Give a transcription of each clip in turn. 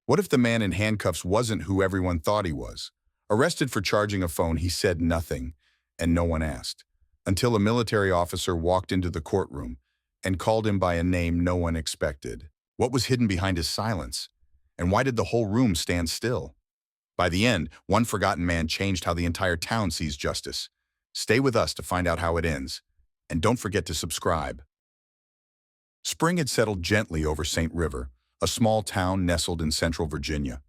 What if the man in handcuffs wasn't who everyone thought he was? Arrested for charging a phone, he said nothing, and no one asked, until a military officer walked into the courtroom and called him by a name no one expected. What was hidden behind his silence? And why did the whole room stand still? By the end, one forgotten man changed how the entire town sees justice. Stay with us to find out how it ends. And don't forget to subscribe. Spring had settled gently over St. River, a small town nestled in central Virginia.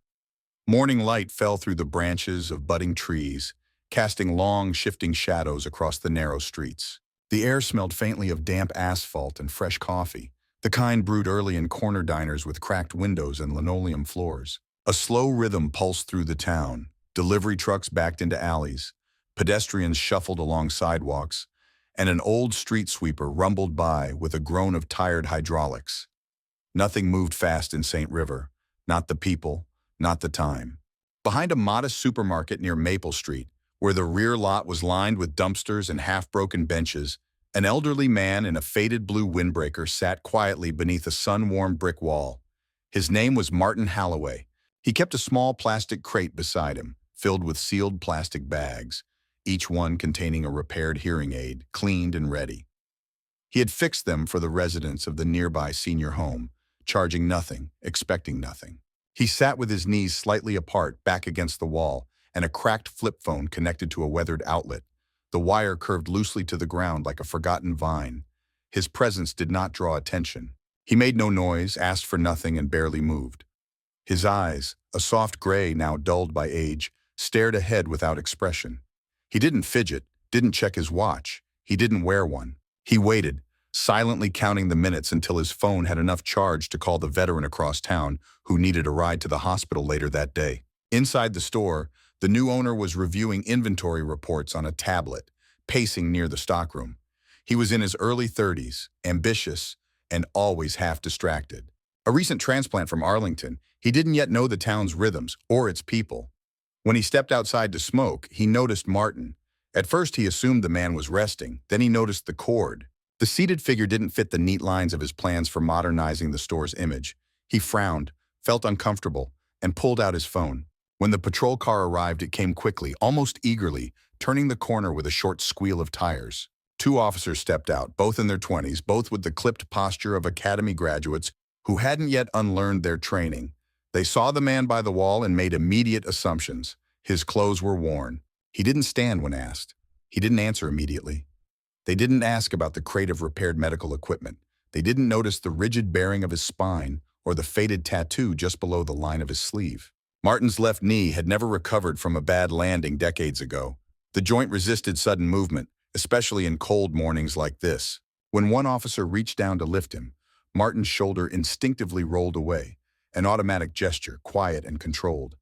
Morning light fell through the branches of budding trees, casting long, shifting shadows across the narrow streets. The air smelled faintly of damp asphalt and fresh coffee, the kind brewed early in corner diners with cracked windows and linoleum floors. A slow rhythm pulsed through the town. Delivery trucks backed into alleys, pedestrians shuffled along sidewalks, and an old street sweeper rumbled by with a groan of tired hydraulics. Nothing moved fast in St. River, not the people, not the time. Behind a modest supermarket near Maple Street, where the rear lot was lined with dumpsters and half-broken benches, an elderly man in a faded blue windbreaker sat quietly beneath a sun-warmed brick wall. His name was Martin Halloway. He kept a small plastic crate beside him, filled with sealed plastic bags, each one containing a repaired hearing aid, cleaned and ready. He had fixed them for the residents of the nearby senior home, charging nothing, expecting nothing. He sat with his knees slightly apart, back against the wall, and a cracked flip phone connected to a weathered outlet. The wire curved loosely to the ground like a forgotten vine. His presence did not draw attention. He made no noise, asked for nothing, and barely moved. His eyes, a soft gray now dulled by age, stared ahead without expression. He didn't fidget, didn't check his watch. He didn't wear one. He waited, silently counting the minutes until his phone had enough charge to call the veteran across town who needed a ride to the hospital later that day. Inside the store, the new owner was reviewing inventory reports on a tablet, pacing near the stockroom. He was in his early 30s, ambitious, and always half distracted. A recent transplant from Arlington, he didn't yet know the town's rhythms or its people. When he stepped outside to smoke, he noticed Martin. At first, he assumed the man was resting. Then he noticed the cord. The seated figure didn't fit the neat lines of his plans for modernizing the store's image. He frowned, felt uncomfortable, and pulled out his phone. When the patrol car arrived, it came quickly, almost eagerly, turning the corner with a short squeal of tires. Two officers stepped out, both in their 20s, both with the clipped posture of academy graduates who hadn't yet unlearned their training. They saw the man by the wall and made immediate assumptions. His clothes were worn. He didn't stand when asked. He didn't answer immediately. They didn't ask about the crate of repaired medical equipment. They didn't notice the rigid bearing of his spine or the faded tattoo just below the line of his sleeve. Martin's left knee had never recovered from a bad landing decades ago. The joint resisted sudden movement, especially in cold mornings like this. When one officer reached down to lift him, Martin's shoulder instinctively rolled away, an automatic gesture, quiet and controlled.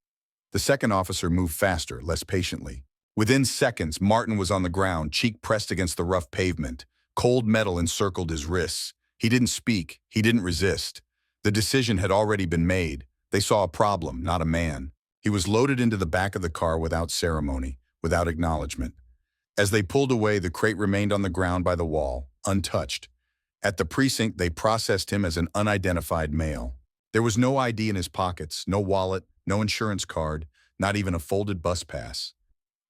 The second officer moved faster, less patiently. Within seconds, Martin was on the ground, cheek pressed against the rough pavement. Cold metal encircled his wrists. He didn't speak. He didn't resist. The decision had already been made. They saw a problem, not a man. He was loaded into the back of the car without ceremony, without acknowledgement. As they pulled away, the crate remained on the ground by the wall, untouched. At the precinct, they processed him as an unidentified male. There was no ID in his pockets, no wallet, no insurance card, not even a folded bus pass.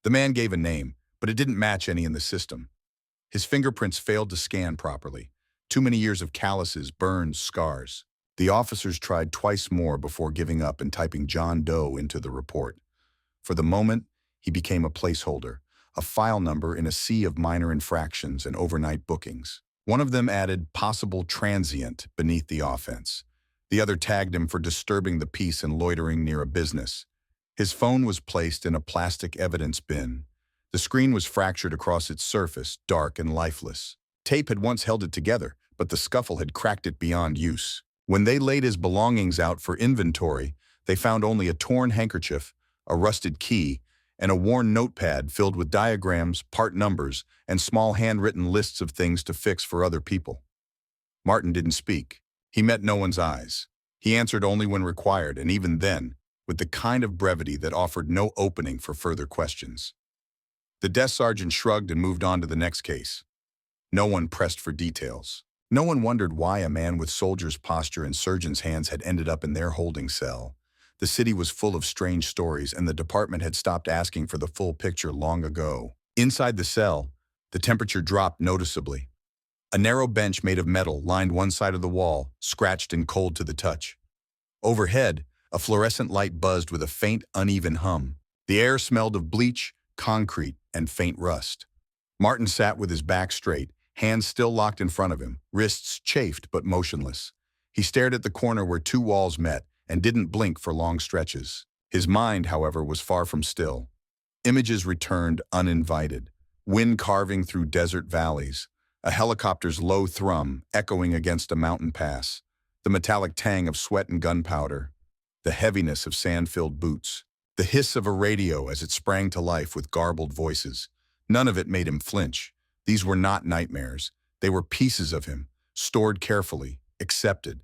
The man gave a name, but it didn't match any in the system. His fingerprints failed to scan properly. Too many years of calluses, burns, scars. The officers tried twice more before giving up and typing John Doe into the report. For the moment, he became a placeholder, a file number in a sea of minor infractions and overnight bookings. One of them added possible transient beneath the offense. The other tagged him for disturbing the peace and loitering near a business. His phone was placed in a plastic evidence bin. The screen was fractured across its surface, dark and lifeless. Tape had once held it together, but the scuffle had cracked it beyond use. When they laid his belongings out for inventory, they found only a torn handkerchief, a rusted key, and a worn notepad filled with diagrams, part numbers, and small handwritten lists of things to fix for other people. Martin didn't speak. He met no one's eyes. He answered only when required, and even then, with the kind of brevity that offered no opening for further questions. The desk sergeant shrugged and moved on to the next case. No one pressed for details. No one wondered why a man with soldier's posture and surgeon's hands had ended up in their holding cell. The city was full of strange stories, and the department had stopped asking for the full picture long ago. Inside the cell, the temperature dropped noticeably. A narrow bench made of metal lined one side of the wall, scratched and cold to the touch. Overhead, a fluorescent light buzzed with a faint, uneven hum. The air smelled of bleach, concrete, and faint rust. Martin sat with his back straight, hands still locked in front of him, wrists chafed but motionless. He stared at the corner where two walls met and didn't blink for long stretches. His mind, however, was far from still. Images returned uninvited. Wind carving through desert valleys, a helicopter's low thrum echoing against a mountain pass, the metallic tang of sweat and gunpowder, the heaviness of sand-filled boots, the hiss of a radio as it sprang to life with garbled voices. None of it made him flinch. These were not nightmares. They were pieces of him, stored carefully, accepted,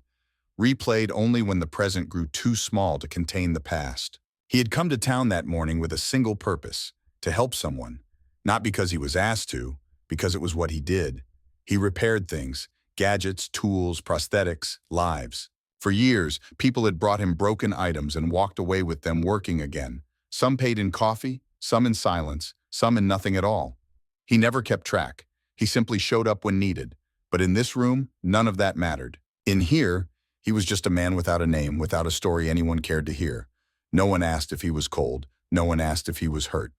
replayed only when the present grew too small to contain the past. He had come to town that morning with a single purpose: to help someone. Not because he was asked to, because it was what he did. He repaired things: gadgets, tools, prosthetics, lives. For years, people had brought him broken items and walked away with them working again. Some paid in coffee, some in silence, some in nothing at all. He never kept track. He simply showed up when needed. But in this room, none of that mattered. In here, he was just a man without a name, without a story anyone cared to hear. No one asked if he was cold. No one asked if he was hurt.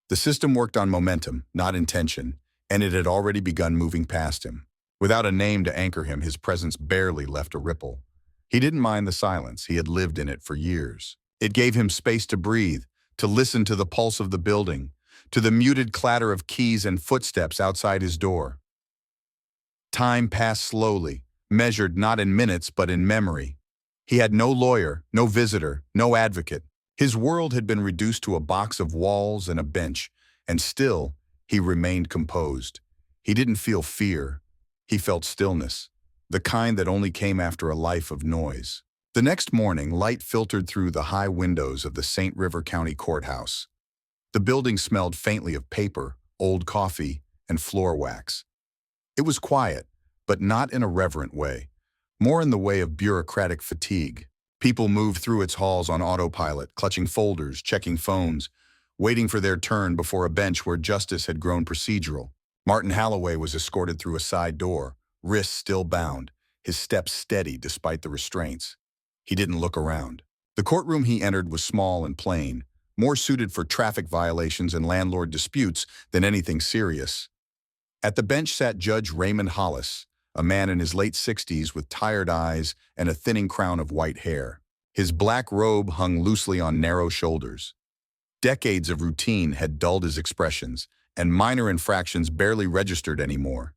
The system worked on momentum, not intention, and it had already begun moving past him. Without a name to anchor him, his presence barely left a ripple. He didn't mind the silence. He had lived in it for years. It gave him space to breathe, to listen to the pulse of the building, to the muted clatter of keys and footsteps outside his door. Time passed slowly, measured not in minutes but in memory. He had no lawyer, no visitor, no advocate. His world had been reduced to a box of walls and a bench, and still, he remained composed. He didn't feel fear. He felt stillness, the kind that only came after a life of noise. The next morning, light filtered through the high windows of the St. River County Courthouse. The building smelled faintly of paper, old coffee, and floor wax. It was quiet, but not in a reverent way, more in the way of bureaucratic fatigue. People moved through its halls on autopilot, clutching folders, checking phones, waiting for their turn before a bench where justice had grown procedural. Martin Holloway was escorted through a side door, wrists still bound, his steps steady despite the restraints. He didn't look around. The courtroom he entered was small and plain, more suited for traffic violations and landlord disputes than anything serious. At the bench sat Judge Raymond Hollis, a man in his late 60s with tired eyes and a thinning crown of white hair. His black robe hung loosely on narrow shoulders. Decades of routine had dulled his expressions, and minor infractions barely registered anymore.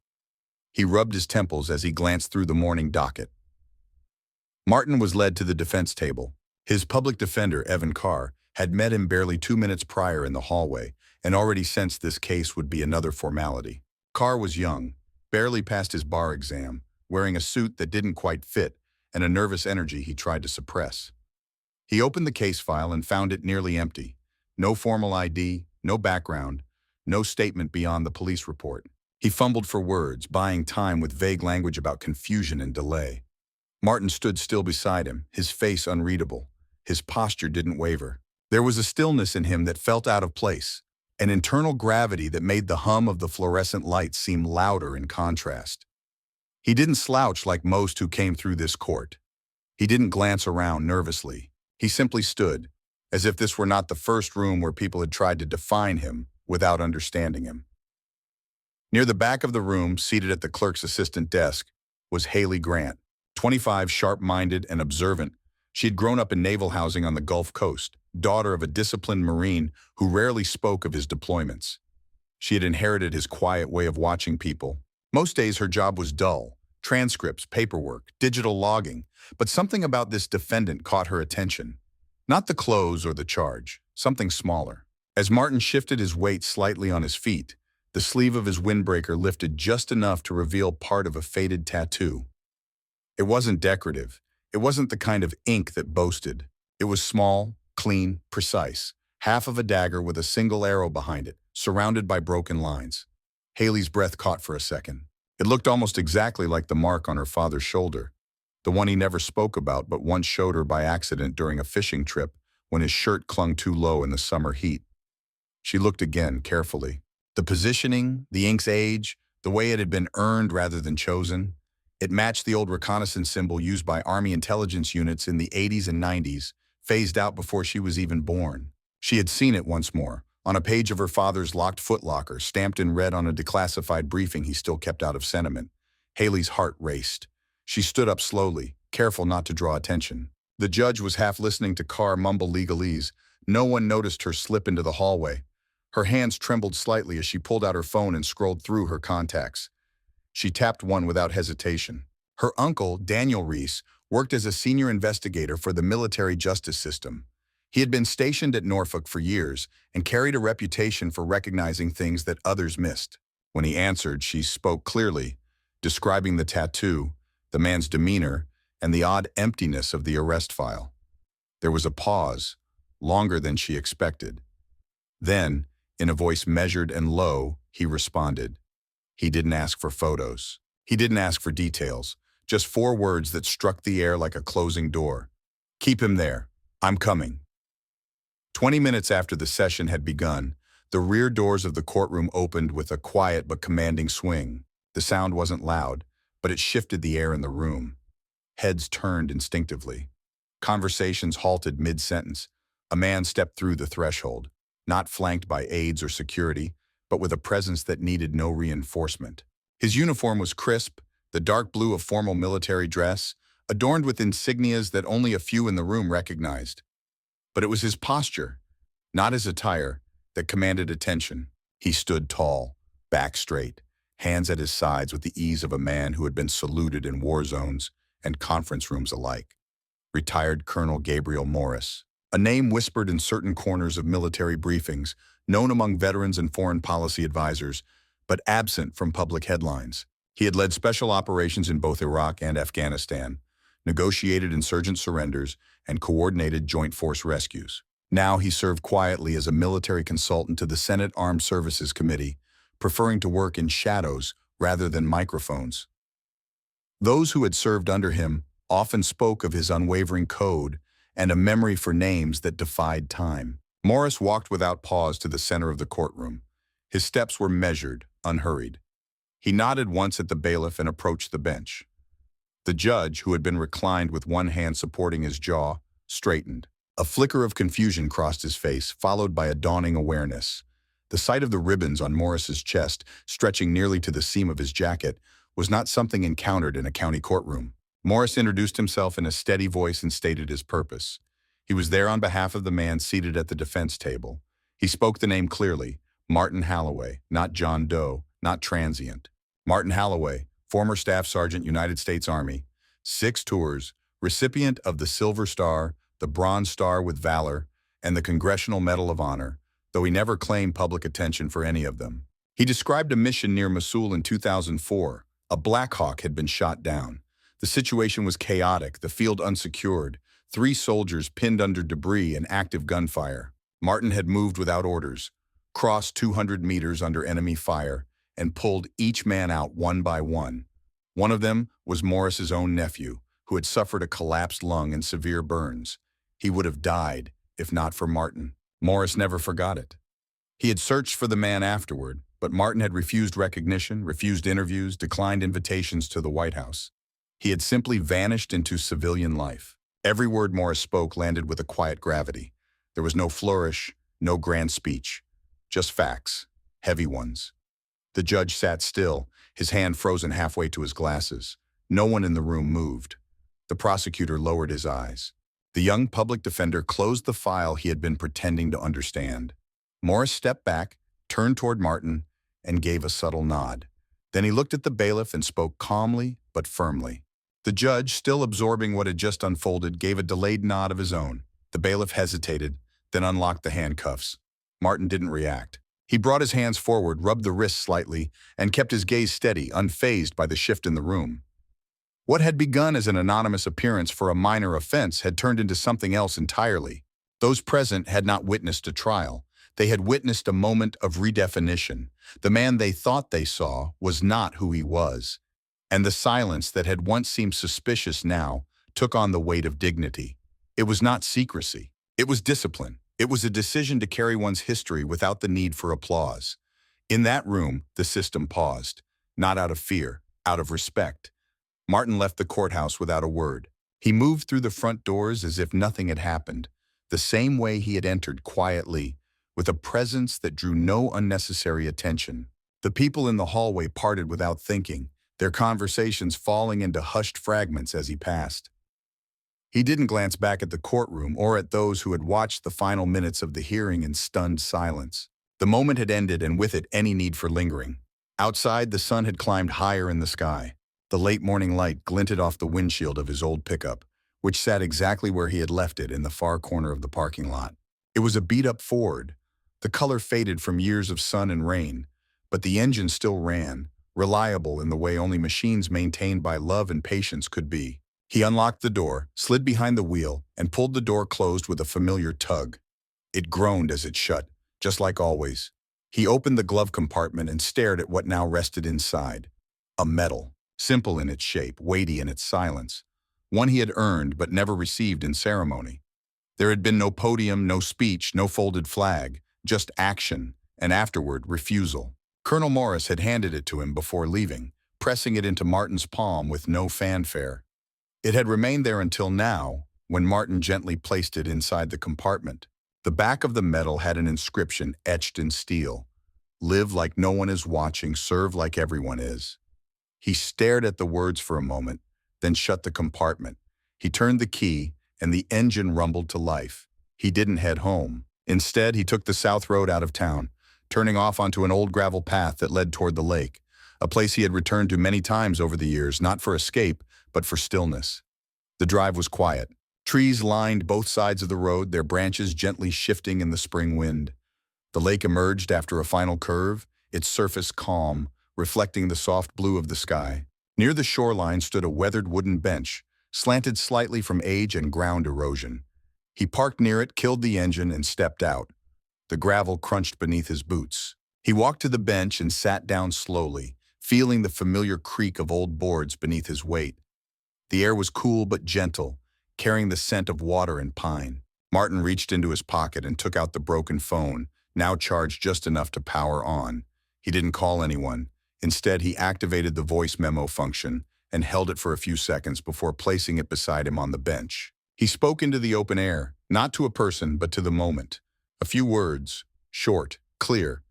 He rubbed his temples as he glanced through the morning docket. Martin was led to the defense table. His public defender, Evan Carr, had met him barely 2 minutes prior in the hallway and already sensed this case would be another formality. Carr was young, barely passed his bar exam, wearing a suit that didn't quite fit and a nervous energy he tried to suppress. He opened the case file and found it nearly empty. No formal ID, no background, no statement beyond the police report. He fumbled for words, buying time with vague language about confusion and delay. Martin stood still beside him, his face unreadable. His posture didn't waver. There was a stillness in him that felt out of place, an internal gravity that made the hum of the fluorescent lights seem louder in contrast. He didn't slouch like most who came through this court. He didn't glance around nervously. He simply stood, as if this were not the first room where people had tried to define him without understanding him. Near the back of the room, seated at the clerk's assistant desk, was Haley Grant, 25, sharp-minded and observant. She had grown up in naval housing on the Gulf Coast, daughter of a disciplined Marine who rarely spoke of his deployments. She had inherited his quiet way of watching people. Most days her job was dull: transcripts, paperwork, digital logging, but something about this defendant caught her attention. Not the clothes or the charge, something smaller. As Martin shifted his weight slightly on his feet, the sleeve of his windbreaker lifted just enough to reveal part of a faded tattoo. It wasn't decorative. It wasn't the kind of ink that boasted. It was small, clean, precise, half of a dagger with a single arrow behind it, surrounded by broken lines. Haley's breath caught for a second. It looked almost exactly like the mark on her father's shoulder. the one he never spoke about but once showed her by accident during a fishing trip when his shirt clung too low in the summer heat. She looked again, carefully. The positioning, the ink's age, the way it had been earned rather than chosen. It matched the old reconnaissance symbol used by Army intelligence units in the 80s and 90s, phased out before she was even born. She had seen it once more, on a page of her father's locked footlocker, stamped in red on a declassified briefing he still kept out of sentiment. Haley's heart raced. She stood up slowly, careful not to draw attention. The judge was half listening to Carr mumble legalese. No one noticed her slip into the hallway. Her hands trembled slightly as she pulled out her phone and scrolled through her contacts. She tapped one without hesitation. Her uncle, Daniel Reese, worked as a senior investigator for the military justice system. He had been stationed at Norfolk for years and carried a reputation for recognizing things that others missed. When he answered, she spoke clearly, describing the tattoo, the man's demeanor, and the odd emptiness of the arrest file. There was a pause, longer than she expected. Then, in a voice measured and low, he responded. He didn't ask for photos. He didn't ask for details. Just 4 words that struck the air like a closing door. Keep him there. I'm coming. 20 minutes after the session had begun, the rear doors of the courtroom opened with a quiet but commanding swing. The sound wasn't loud, but it shifted the air in the room. Heads turned instinctively. Conversations halted mid-sentence. A man stepped through the threshold, not flanked by aides or security, but with a presence that needed no reinforcement. His uniform was crisp, the dark blue of formal military dress, adorned with insignias that only a few in the room recognized. But it was his posture, not his attire, that commanded attention. He stood tall, back straight, hands at his sides with the ease of a man who had been saluted in war zones and conference rooms alike. Retired Colonel Gabriel Morris, a name whispered in certain corners of military briefings, known among veterans and foreign policy advisors, but absent from public headlines. He had led special operations in both Iraq and Afghanistan, negotiated insurgent surrenders, and coordinated joint force rescues. Now he served quietly as a military consultant to the Senate Armed Services Committee, preferring to work in shadows rather than microphones. Those who had served under him often spoke of his unwavering code and a memory for names that defied time. Morris walked without pause to the center of the courtroom. His steps were measured, unhurried. He nodded once at the bailiff and approached the bench. The judge, who had been reclined with one hand supporting his jaw, straightened. A flicker of confusion crossed his face, followed by a dawning awareness. The sight of the ribbons on Morris's chest, stretching nearly to the seam of his jacket, was not something encountered in a county courtroom. Morris introduced himself in a steady voice and stated his purpose. He was there on behalf of the man seated at the defense table. He spoke the name clearly, Martin Halloway, not John Doe, not transient. Martin Halloway, former Staff Sergeant, United States Army, 6 tours, recipient of the Silver Star, the Bronze Star with Valor, and the Congressional Medal of Honor, though he never claimed public attention for any of them. He described a mission near Mosul in 2004. A Black Hawk had been shot down. The situation was chaotic, the field unsecured, 3 soldiers pinned under debris and active gunfire. Martin had moved without orders, crossed 200 meters under enemy fire, and pulled each man out one by one. One of them was Morris's own nephew, who had suffered a collapsed lung and severe burns. He would have died if not for Martin. Morris never forgot it. He had searched for the man afterward, but Martin had refused recognition, refused interviews, declined invitations to the White House. He had simply vanished into civilian life. Every word Morris spoke landed with a quiet gravity. There was no flourish, no grand speech, just facts, heavy ones. The judge sat still, his hand frozen halfway to his glasses. No one in the room moved. The prosecutor lowered his eyes. The young public defender closed the file he had been pretending to understand. Morris stepped back, turned toward Martin, and gave a subtle nod. Then he looked at the bailiff and spoke calmly but firmly. The judge, still absorbing what had just unfolded, gave a delayed nod of his own. The bailiff hesitated, then unlocked the handcuffs. Martin didn't react. He brought his hands forward, rubbed the wrists slightly, and kept his gaze steady, unfazed by the shift in the room. What had begun as an anonymous appearance for a minor offense had turned into something else entirely. Those present had not witnessed a trial. They had witnessed a moment of redefinition. The man they thought they saw was not who he was. And the silence that had once seemed suspicious now took on the weight of dignity. It was not secrecy. It was discipline. It was a decision to carry one's history without the need for applause. In that room, the system paused, not out of fear, out of respect. Martin left the courthouse without a word. He moved through the front doors as if nothing had happened, the same way he had entered quietly, with a presence that drew no unnecessary attention. The people in the hallway parted without thinking, their conversations falling into hushed fragments as he passed. He didn't glance back at the courtroom or at those who had watched the final minutes of the hearing in stunned silence. The moment had ended, and with it any need for lingering. Outside, the sun had climbed higher in the sky. The late morning light glinted off the windshield of his old pickup, which sat exactly where he had left it in the far corner of the parking lot. It was a beat-up Ford. The color faded from years of sun and rain, but the engine still ran, reliable in the way only machines maintained by love and patience could be. He unlocked the door, slid behind the wheel, and pulled the door closed with a familiar tug. It groaned as it shut, just like always. He opened the glove compartment and stared at what now rested inside. A medal, simple in its shape, weighty in its silence. One he had earned but never received in ceremony. There had been no podium, no speech, no folded flag, just action, and afterward, refusal. Colonel Morris had handed it to him before leaving, pressing it into Martin's palm with no fanfare. It had remained there until now, when Martin gently placed it inside the compartment. The back of the medal had an inscription etched in steel. Live like no one is watching, serve like everyone is. He stared at the words for a moment, then shut the compartment. He turned the key, and the engine rumbled to life. He didn't head home. Instead, he took the south road out of town, turning off onto an old gravel path that led toward the lake, a place he had returned to many times over the years, not for escape, but for stillness. The drive was quiet. Trees lined both sides of the road, their branches gently shifting in the spring wind. The lake emerged after a final curve, its surface calm, reflecting the soft blue of the sky. Near the shoreline stood a weathered wooden bench, slanted slightly from age and ground erosion. He parked near it, killed the engine, and stepped out. The gravel crunched beneath his boots. He walked to the bench and sat down slowly, feeling the familiar creak of old boards beneath his weight. The air was cool but gentle, carrying the scent of water and pine. Martin reached into his pocket and took out the broken phone, now charged just enough to power on. He didn't call anyone. Instead, he activated the voice memo function and held it for a few seconds before placing it beside him on the bench. He spoke into the open air, not to a person, but to the moment. A few words, short, clear.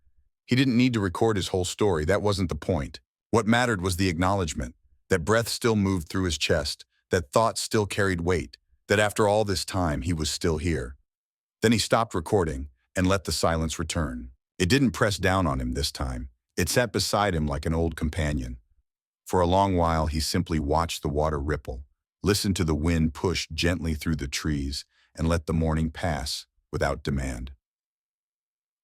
He didn't need to record his whole story, that wasn't the point. What mattered was the acknowledgement, that breath still moved through his chest, that thoughts still carried weight, that after all this time he was still here. Then he stopped recording and let the silence return. It didn't press down on him this time. It sat beside him like an old companion. For a long while he simply watched the water ripple, listened to the wind push gently through the trees, and let the morning pass without demand.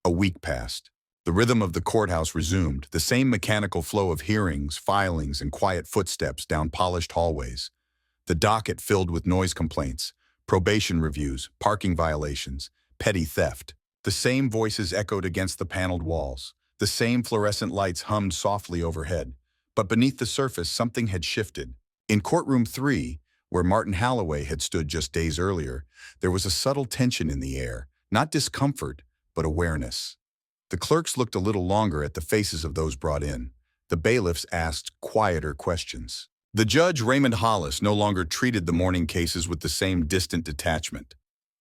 A week passed. The rhythm of the courthouse resumed, the same mechanical flow of hearings, filings, and quiet footsteps down polished hallways. The docket filled with noise complaints, probation reviews, parking violations, petty theft. The same voices echoed against the paneled walls. The same fluorescent lights hummed softly overhead. But beneath the surface, something had shifted. In courtroom 3, where Martin Holloway had stood just days earlier, there was a subtle tension in the air, not discomfort, but awareness. The clerks looked a little longer at the faces of those brought in. The bailiffs asked quieter questions. The judge, Raymond Hollis, no longer treated the morning cases with the same distant detachment.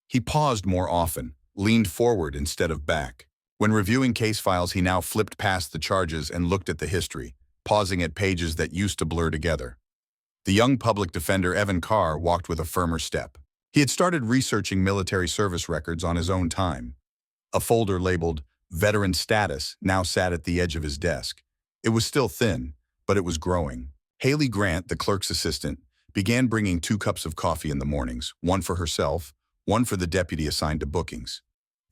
He paused more often, leaned forward instead of back. When reviewing case files, he now flipped past the charges and looked at the history, pausing at pages that used to blur together. The young public defender, Evan Carr, walked with a firmer step. He had started researching military service records on his own time. A folder labeled Veteran Status now sat at the edge of his desk. It was still thin, but it was growing. Haley Grant, the clerk's assistant, began bringing 2 cups of coffee in the mornings, one for herself, one for the deputy assigned to bookings.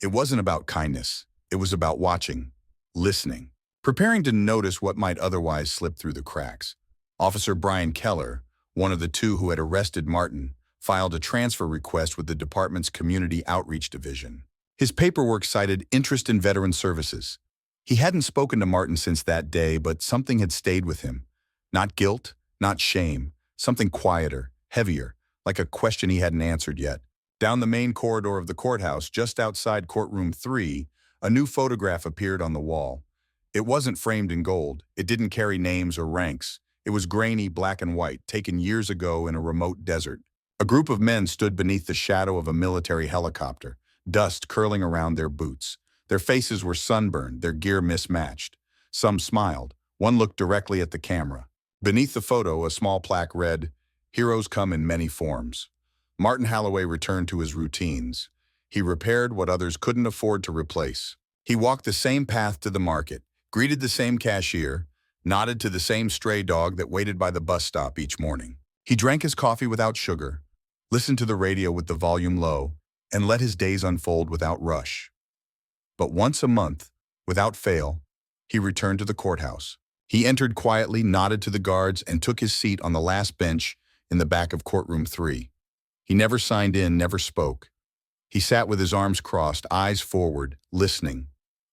It wasn't about kindness. It was about watching, listening, preparing to notice what might otherwise slip through the cracks. Officer Brian Keller, one of the 2 who had arrested Martin, filed a transfer request with the department's Community Outreach Division. His paperwork cited interest in veteran services. He hadn't spoken to Martin since that day, but something had stayed with him. Not guilt, Not shame, something quieter, heavier, like a question he hadn't answered yet. Down the main corridor of the courthouse, just outside courtroom 3, a new photograph appeared on the wall. It wasn't framed in gold. It didn't carry names or ranks. It was grainy, black and white, taken years ago in a remote desert. A group of men stood beneath the shadow of a military helicopter, dust curling around their boots. Their faces were sunburned, their gear mismatched. Some smiled. One looked directly at the camera. Beneath the photo, a small plaque read, "Heroes come in many forms." Martin Holloway returned to his routines. He repaired what others couldn't afford to replace. He walked the same path to the market, greeted the same cashier, nodded to the same stray dog that waited by the bus stop each morning. He drank his coffee without sugar, listened to the radio with the volume low, and let his days unfold without rush. But once a month, without fail, he returned to the courthouse. He entered quietly, nodded to the guards, and took his seat on the last bench in the back of courtroom 3. He never signed in, never spoke. He sat with his arms crossed, eyes forward, listening.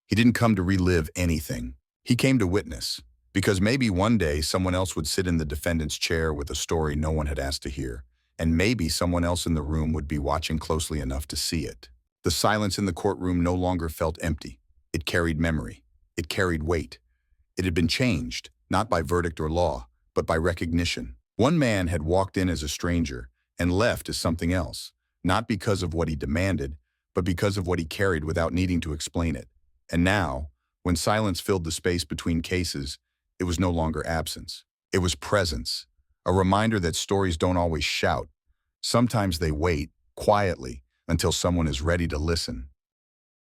He didn't come to relive anything. He came to witness, because maybe one day someone else would sit in the defendant's chair with a story no one had asked to hear, and maybe someone else in the room would be watching closely enough to see it. The silence in the courtroom no longer felt empty. It carried memory. It carried weight. It had been changed, not by verdict or law, but by recognition. One man had walked in as a stranger and left as something else, not because of what he demanded, but because of what he carried without needing to explain it. And now, when silence filled the space between cases, it was no longer absence. It was presence, a reminder that stories don't always shout. Sometimes they wait, quietly, until someone is ready to listen.